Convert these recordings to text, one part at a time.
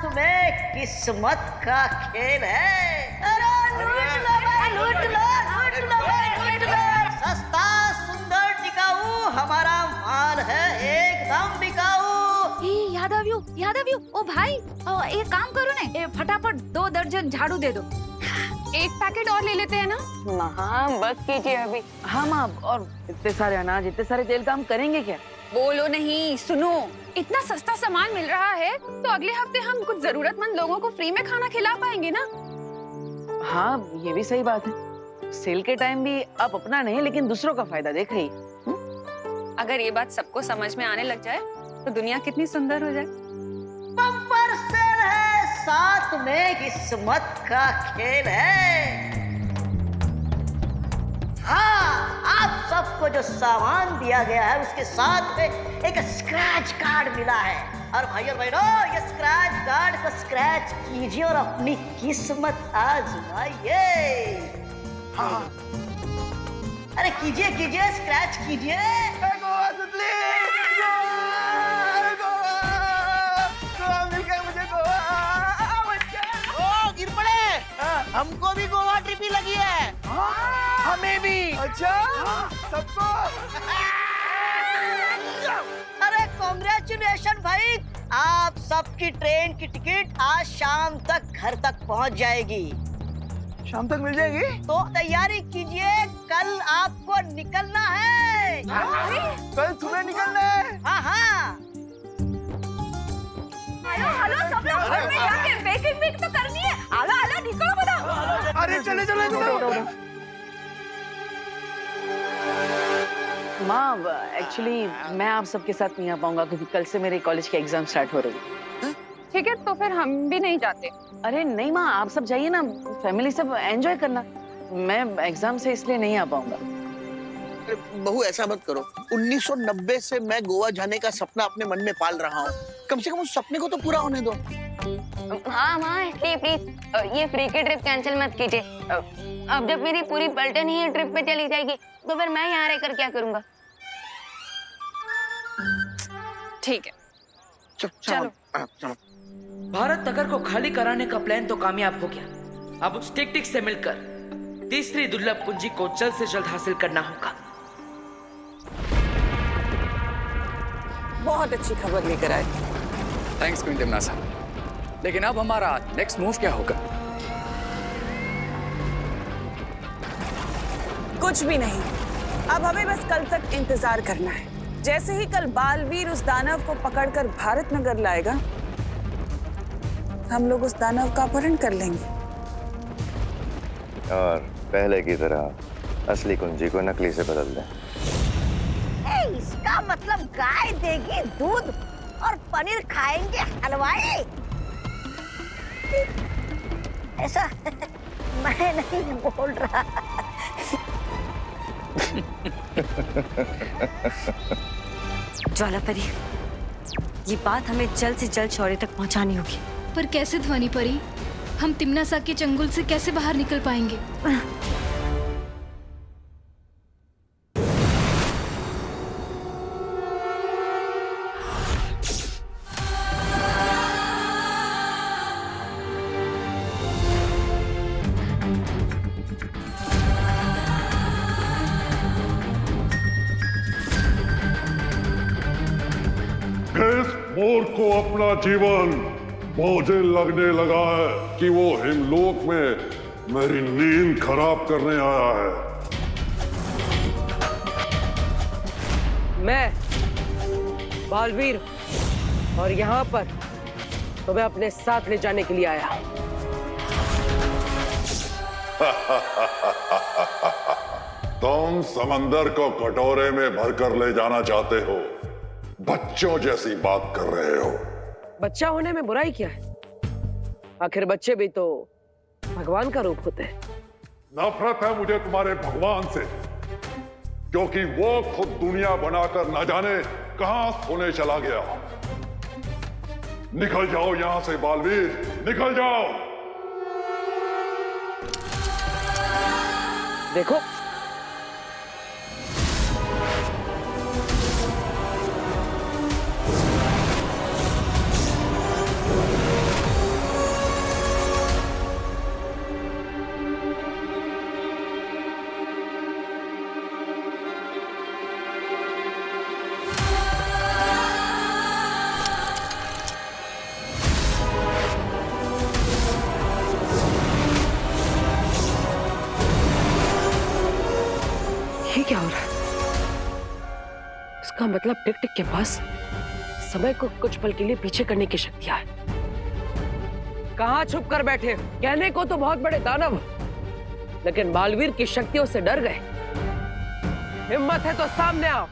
साथ में किस्मत का खेल है। अरे लूट लो भाई, लूट लो, लूट लो भाई, लूट लो। सस्ता सुंदर टिकाऊ हमारा माल है, एकदम बिकाऊ। याद आव्यू ओ भाई, एक काम करो ने, फटाफट 2 दर्जन झाड़ू दे दो। एक पैकेट और ले लेते हैं ना। हाँ बस कीजिए अभी। हाँ माँ, और इतने सारे अनाज, इतने सारे तेल का हम करेंगे क्या? बोलो नहीं, सुनो, इतना सस्ता सामान मिल रहा है तो अगले हफ्ते हम कुछ जरूरतमंद लोगों को फ्री में खाना खिला पाएंगे ना। हाँ ये भी सही बात है। सेल के टाइम भी आप अपना नहीं लेकिन दूसरों का फायदा देख रही। अगर ये बात सबको समझ में आने लग जाए तो दुनिया कितनी सुंदर हो जाए। बम्पर सेल है, साथ में किस्मत का खेल है। हाँ, आप सबको जो सामान दिया गया है उसके साथ में एक स्क्रैच कार्ड मिला है। और भाई और बहनों, ये स्क्रैच कार्ड को स्क्रैच कीजिए और अपनी किस्मत आजमाइए। हाँ, अरे कीजिए कीजिए, स्क्रैच कीजिए। हमको भी गोवा ट्रिप ही लगी है। हमें भी। अच्छा, सबको। अरे कांग्रेचुलेशन भाई, आप सबकी ट्रेन की टिकट आज शाम तक घर तक पहुंच जाएगी। शाम तक मिल जाएगी? तो तैयारी कीजिए, कल आपको निकलना है। कल सुबह निकलना है? हाँ हाँ। हेलो सब लोग घर में जाके पैकिंग तो करनी है। आला निकलो बताओ। अरे चले चले चलो। माँ एक्चुअली मैं आप सबके साथ नहीं आ पाऊंगा क्योंकि कल से मेरे कॉलेज के एग्जाम स्टार्ट हो रही है। ठीक है, तो फिर हम भी नहीं जाते। अरे नहीं माँ, आप सब जाइए ना, फैमिली सब एंजॉय करना। मैं एग्जाम से इसलिए नहीं आ पाऊंगा। बहू ऐसा मत करो, 1990 से मैं गोवा जाने का सपना अपने मन में पाल रहा हूँ। कम से कम उस सपने को तो पूरा होने दो। हाँ माँ प्लीज ये फ्री की ट्रिप कैंसिल मत कीजिए। अब जब मेरी पूरी पलटन ही ट्रिप पे चली जाएगी तो फिर मैं यहाँ रहकर क्या करूँगा? ठीक है, चलो। भारत नगर को खाली कराने का प्लान तो कामयाब हो गया। अब उस टिक-टिक से मिलकर तीसरी दुर्लभ कुंजी को जल्द से जल्द हासिल करना होगा। बहुत अच्छी खबर लेकर आए। Thanks quantum NASA. लेकिन अब हमारा नेक्स्ट मूव क्या होगा? कुछ भी नहीं, अब हमें बस कल तक इंतजार करना है। जैसे ही कल बालवीर उस दानव को पकड़कर भारत नगर लाएगा, हम लोग उस दानव का अपहरण कर लेंगे और पहले की तरह असली कुंजी को नकली से बदल दें। इसका मतलब गाय देगी दूध और पनीर खाएंगे हलवाई। ऐसा मैं नहीं बोल रहा। ज्वालापरी, ये बात हमें जल्द से जल्द शौर्य तक पहुंचानी होगी। पर कैसे ध्वनि परी? हम तिम्नासा के चंगुल से कैसे बाहर निकल पाएंगे? किस मोर को अपना जीवन मुझे लगने लगा है कि वो हिमलोक में मेरी नींद खराब करने आया है। मैं बालवीर और यहाँ पर तुम्हें अपने साथ ले जाने के लिए आया। तुम समंदर को कटोरे में भरकर ले जाना चाहते हो, बच्चों जैसी बात कर रहे हो। बच्चा होने में बुराई क्या है? आखिर बच्चे भी तो भगवान का रूप होते हैं। नफरत है मुझे तुम्हारे भगवान से, क्योंकि वो खुद दुनिया बनाकर न जाने कहां सोने चला गया। निकल जाओ यहां से बालवीर, निकल जाओ। देखो, मतलब टिक टिक के पास समय को कुछ पल के लिए पीछे करने की शक्तियां है। कहाँ छुप कर बैठे? कहने को तो बहुत बड़े दानव, लेकिन बालवीर की शक्तियों से डर गए। हिम्मत है तो सामने आओ।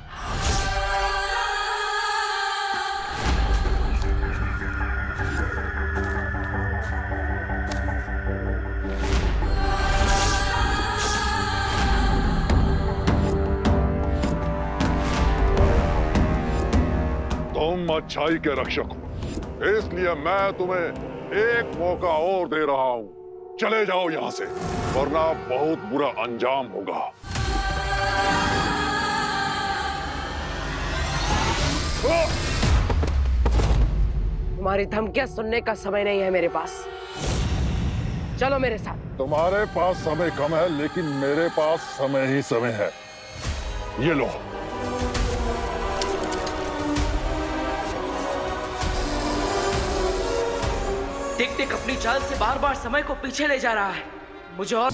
तुम अच्छाई के रक्षक हो, इसलिए मैं तुम्हें एक मौका और दे रहा हूं। चले जाओ यहां से, वरना बहुत बुरा अंजाम होगा। तुम्हारी धमकियां सुनने का समय नहीं है मेरे पास। चलो मेरे साथ। तुम्हारे पास समय कम है, लेकिन मेरे पास समय ही समय है। ये लो। टिक टिक अपनी चाल से बार बार समय को पीछे ले जा रहा है। मुझे और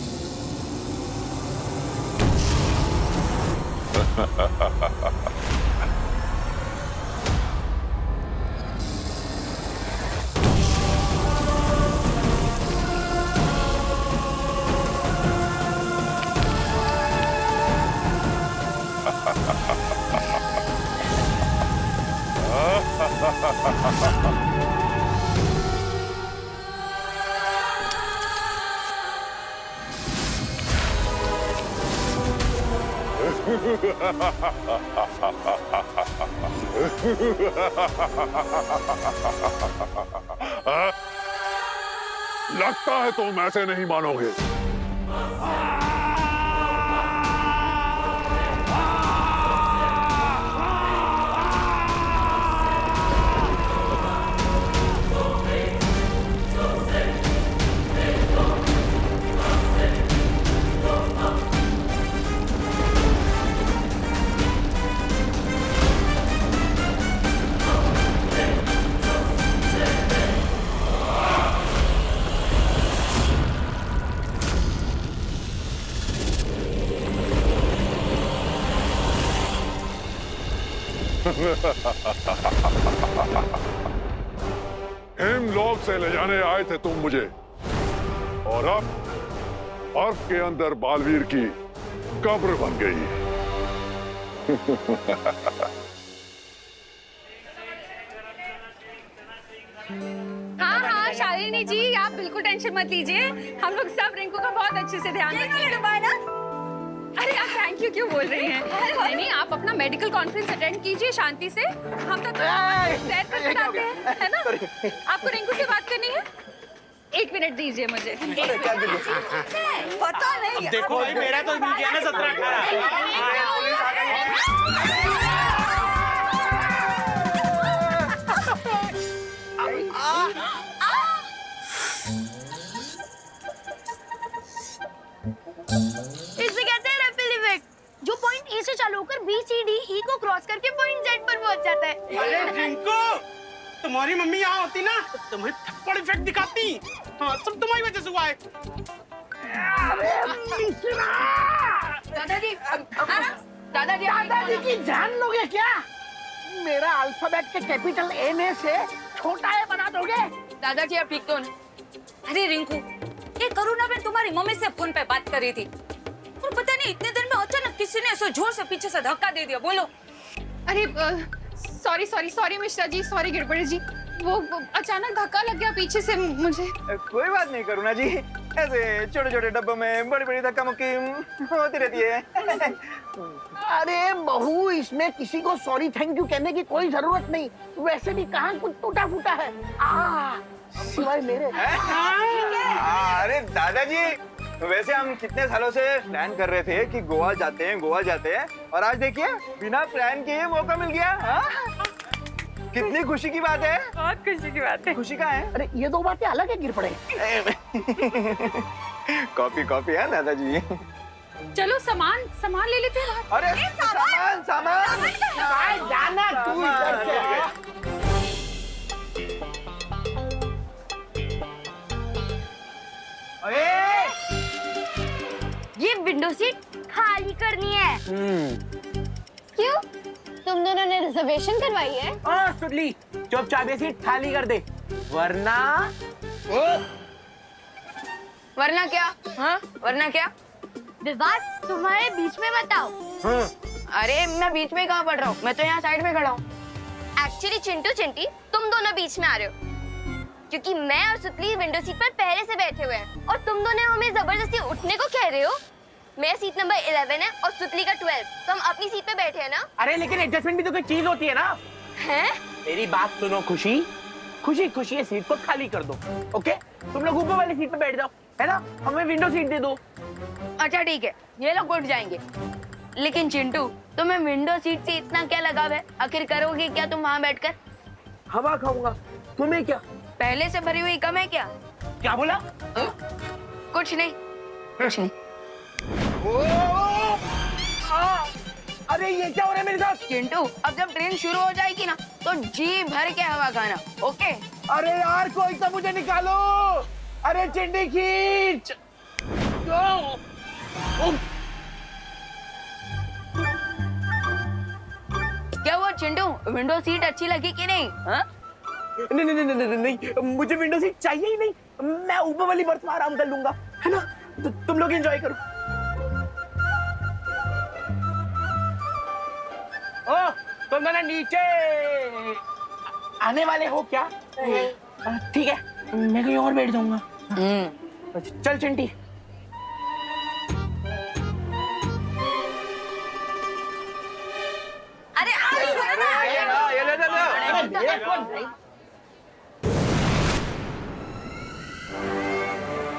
लगता है तुम ऐसे नहीं मानोगे। हिमलोक से ले जाने आए थे तुम मुझे, और अब बर्फ के अंदर बालवीर की कब्र बन गई। हाँ हाँ शालिनी जी, आप बिल्कुल टेंशन मत लीजिए, हम लोग सब रिंकू का बहुत अच्छे से ध्यान रखेंगे। अरे आप थैंक यू क्यों बोल रही हैं? नहीं नहीं, आप अपना मेडिकल कॉन्फ्रेंस अटेंड कीजिए शांति से। हम तो सैर कर बताते हैं, है ना? आपको रिंकू से बात करनी है? 1 मिनट दीजिए मुझे। पता नहीं। देखो भाई, मेरा तो मिल गया ना 17-18। इसे कहते हैं रिपल इफेक्ट, जो पॉइंट ए से चालू होकर बी सी डी ई को क्रॉस करके पॉइंट जेड पर पहुंच जाता है। अरे रिंकू, तुम्हारी मम्मी यहाँ होती ना तो तुम्हें थप्पड़ इफेक्ट दिखाती। हाँ, सब तुम्हारी वजह से हुआ है। दादाजी, दादाजी की जान लोगे क्या? मेरा अल्फाबेट के कैपिटल ए से छोटा ए बना दोगे? दादाजी आप ठीक तो नहीं? अरे रिंकू, ये करुणा बहन तुम्हारी मम्मी से फोन पे बात कर रही थी, और पता नहीं इतने देर में अचानक किसी ने ऐसे जोर से पीछे से धक्का दे दिया। बोलो। अरे सॉरी मिश्रा जी, सॉरी गिरबड़े जी, वो अचानक धक्का लग गया पीछे से मुझे। कोई बात नहीं करुणा जी, ऐसे छोटे छोटे डब्बों में बड़ी बड़ी धक्का मुक्की होती रहती है। अरे बहू, इसमें किसी को सॉरी थैंक यू कहने की कोई जरूरत नहीं। वैसे भी कहाँ कुछ टूटा फूटा है, सिवाय मेरे। अरे दादाजी, वैसे हम कितने सालों से प्लान कर रहे थे कि गोवा जाते हैं, और आज देखिए बिना प्लान के मौका मिल गया। कितनी खुशी की बात है। बहुत खुशी की बात है। खुशी का है। अरे ये दो बातें अलग है गिरपड़े। कॉपी है दादाजी। चलो सामान ले लेते हैं। अरे सामान जाना तू इधर से। ये विंडो सीट खाली करनी है। क्यों? तुम दोनों ने रिजर्वेशन करवाई है? सुन ली, चुपचाप ये सीट खाली कर दे, वरना वरना क्या? हाँ, वरना क्या? विवाद तुम्हारे बीच में मत आओ। अरे मैं बीच में कहाँ पढ़ रहा हूँ, मैं तो यहाँ साइड में खड़ा हूँ। एक्चुअली चिंटू चिंटी तुम दोनों बीच में आ रहे हो, क्योंकि मैं और सुतली विंडो सीट पर पहले से बैठे हुए हैं और तुम दोनों हमें जबरदस्ती उठने को कह रहे हो। मेरा सीट नंबर 11 है और सुतली का 12, तो हम अपनी सीट पे बैठे हैं ना। अरे लेकिन एडजस्टमेंट भी तो कोई चीज होती है ना। हैं? मेरी बात सुनो खुशी, खुशी खुशी ये सीट को खाली कर दो, ओके? तुम लोग ऊपर वाली सीट पे बैठ जाओ, है ना? हमें विंडो सीट दे दो। अच्छा ठीक है, ये लोग उठ जाएंगे। लेकिन चिंटू तुम्हें विंडो सीट से इतना क्या लगाव है? आखिर करोगे क्या तुम वहाँ बैठकर? हवा खाऊंगा, तुम्हें क्या? पहले से भरी हुई कम है क्या? क्या बोला? कुछ नहीं, कुछ नहीं। अरे ये क्या हो रहा है मेरे साथ? चिंटू अब जब ट्रेन शुरू हो जाएगी ना तो जी भर के हवा खाना, ओके? अरे यार कोई तो मुझे निकालो, अरे चिंटी खींच। क्या वो चिंटू विंडो सीट अच्छी लगी कि नहीं? हाँ? नहीं नहीं नहीं नहीं नहीं, मुझे विंडो सीट चाहिए ही नहीं, मैं ऊपर वाली बर्थ में आराम कर लूंगा, है ना? तुम लोग एंजॉय करो। ओ तुम दोनों नीचे आने वाले हो क्या? ठीक है, मैं कहीं और बैठ जाऊंगा। चल चिंटी। अरे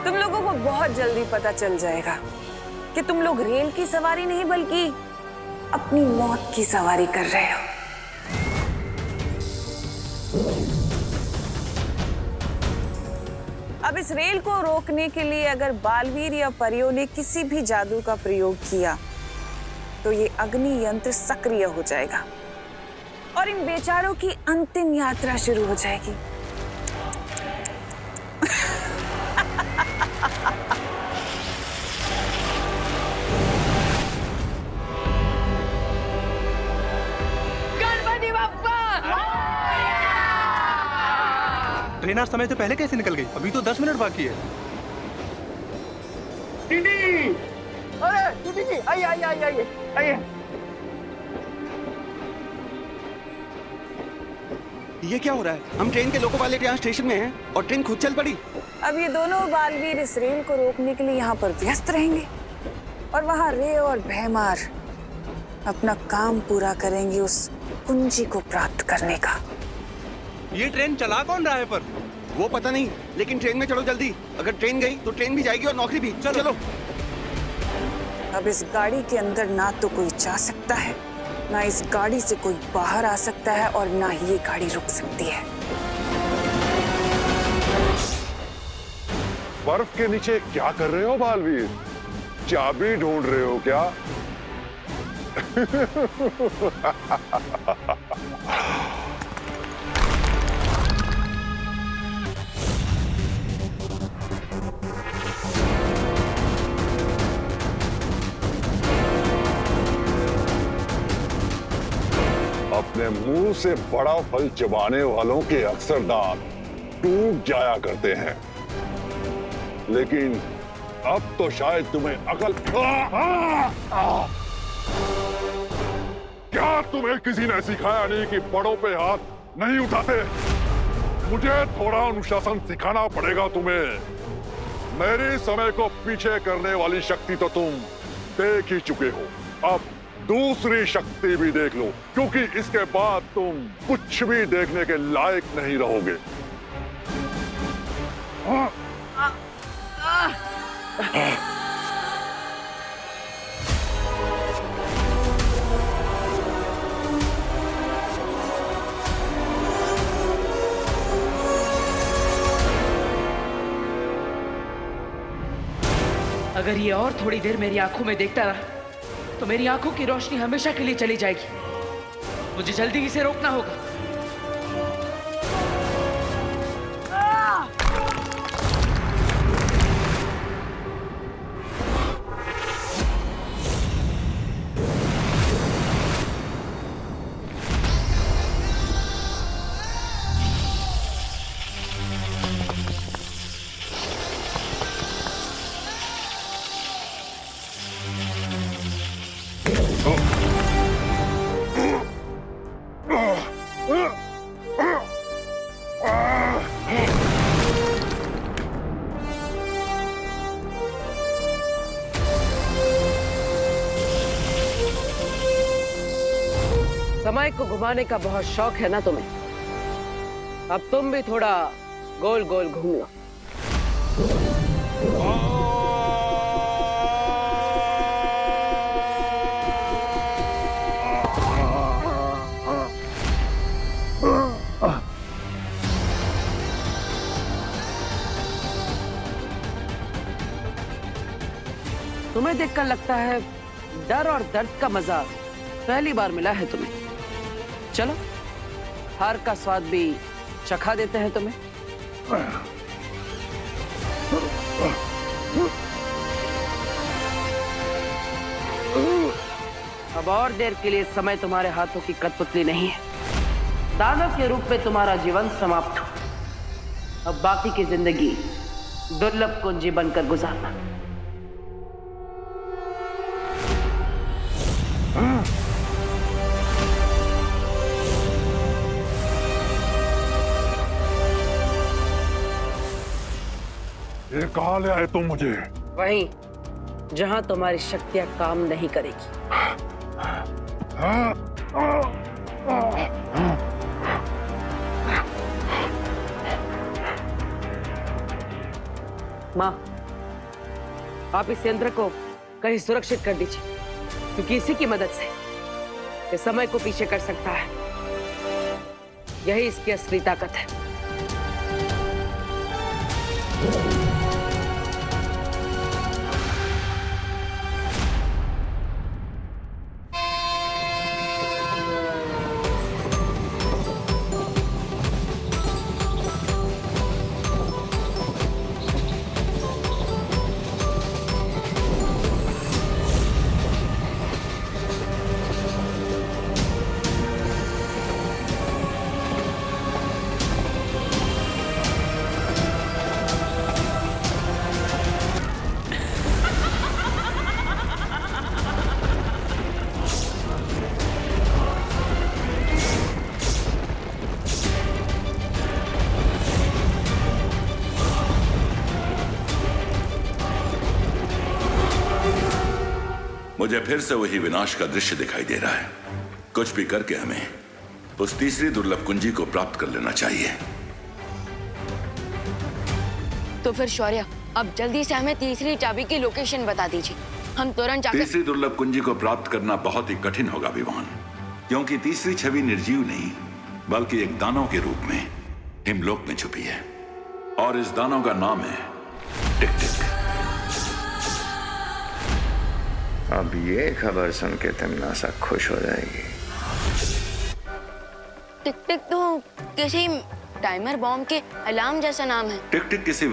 तुम लोगों को बहुत जल्दी पता चल जाएगा कि तुम लोग रेल की सवारी नहीं बल्कि अपनी मौत की सवारी कर रहे हो। अब इस रेल को रोकने के लिए अगर बालवीर या परियों ने किसी भी जादू का प्रयोग किया तो ये अग्नि यंत्र सक्रिय हो जाएगा और इन बेचारों की अंतिम यात्रा शुरू हो जाएगी। गणपति बप्पा! ट्रेन आज समय से पहले कैसे निकल गई? अभी तो 10 मिनट बाकी है। चिंटी! अरे चिंटी जी, आइए आइए आइए आइए आइए। ये क्या हो रहा है? हम ट्रेन के लोको पायलट यहाँ स्टेशन में हैं और ट्रेन खुद चल पड़ी। अब ये दोनों बालवीर इस रेल को रोकने के लिए यहाँ पर व्यस्त रहेंगे और वहाँ रे और भैमार अपना काम पूरा करेंगे उस कुंजी को प्राप्त करने का। ये ट्रेन चला कौन रहा है पर? वो पता नहीं, लेकिन ट्रेन में चलो जल्दी। अगर ट्रेन गई तो ट्रेन भी जाएगी और नौकरी भी। चलो। अब इस गाड़ी के अंदर ना तो कोई जा सकता है, ना इस गाड़ी से कोई बाहर आ सकता है और ना ही ये गाड़ी रुक सकती है। बर्फ के नीचे क्या कर रहे हो बालवीर? चाबी ढूंढ रहे हो क्या? अपने मुंह से बड़ा फल चबाने वालों के अक्सर दांत टूट जाया करते हैं, लेकिन अब तो शायद तुम्हें अकल। क्या तुम्हें किसी ने सिखाया नहीं कि बड़ों पे हाथ नहीं उठाते? मुझे थोड़ा अनुशासन सिखाना पड़ेगा तुम्हें। मेरे समय को पीछे करने वाली शक्ति तो तुम देख ही चुके हो, अब दूसरी शक्ति भी देख लो, क्योंकि इसके बाद तुम कुछ भी देखने के लायक नहीं रहोगे। अगर ये और थोड़ी देर मेरी आंखों में देखता रहा तो मेरी आंखों की रोशनी हमेशा के लिए चली जाएगी। मुझे जल्दी इसे रोकना होगा। समय को घुमाने का बहुत शौक है ना तुम्हें? अब तुम भी थोड़ा गोल गोल घूम लो। तुम्हें देखकर लगता है डर और दर्द का मजा पहली बार मिला है तुम्हें। चलो हार का स्वाद भी चखा देते हैं तुम्हें। अब और देर के लिए समय तुम्हारे हाथों की कठपुतली नहीं है। दानव के रूप में तुम्हारा जीवन समाप्त हो। अब बाकी की जिंदगी दुर्लभ कुंजी बनकर गुजारना। ये कहाँ ले आए तुम मुझे? वहीं जहां तुम्हारी शक्तियां काम नहीं करेगी। माँ, आप इस यंत्र को कहीं सुरक्षित कर दीजिए, क्योंकि इसी की मदद से ये समय को पीछे कर सकता है। यही इसकी असली ताकत है। मुझे फिर से वही विनाश का दृश्य दिखाई दे रहा है। कुछ भी करके हमें उस तीसरी दुर्लभ कुंजी को प्राप्त कर लेना चाहिए। तो फिर शौर्य, अब जल्दी से हमें तीसरी चाबी की लोकेशन बता दीजिए। हम तुरंत जाकर तीसरी दुर्लभ कुंजी को प्राप्त करना बहुत ही कठिन होगा विवान, क्योंकि तीसरी छवि निर्जीव नहीं बल्कि एक दानव के रूप में हिमलोक में छुपी है, और इस दानव का नाम है टिक-टिक। अब ये खबर सुन के तिमनासा खुश हो जाएगी। टिक-टिक तो किसी टाइमर बॉम्ब के अलार्म जैसा नाम है। टिक-टिक किसी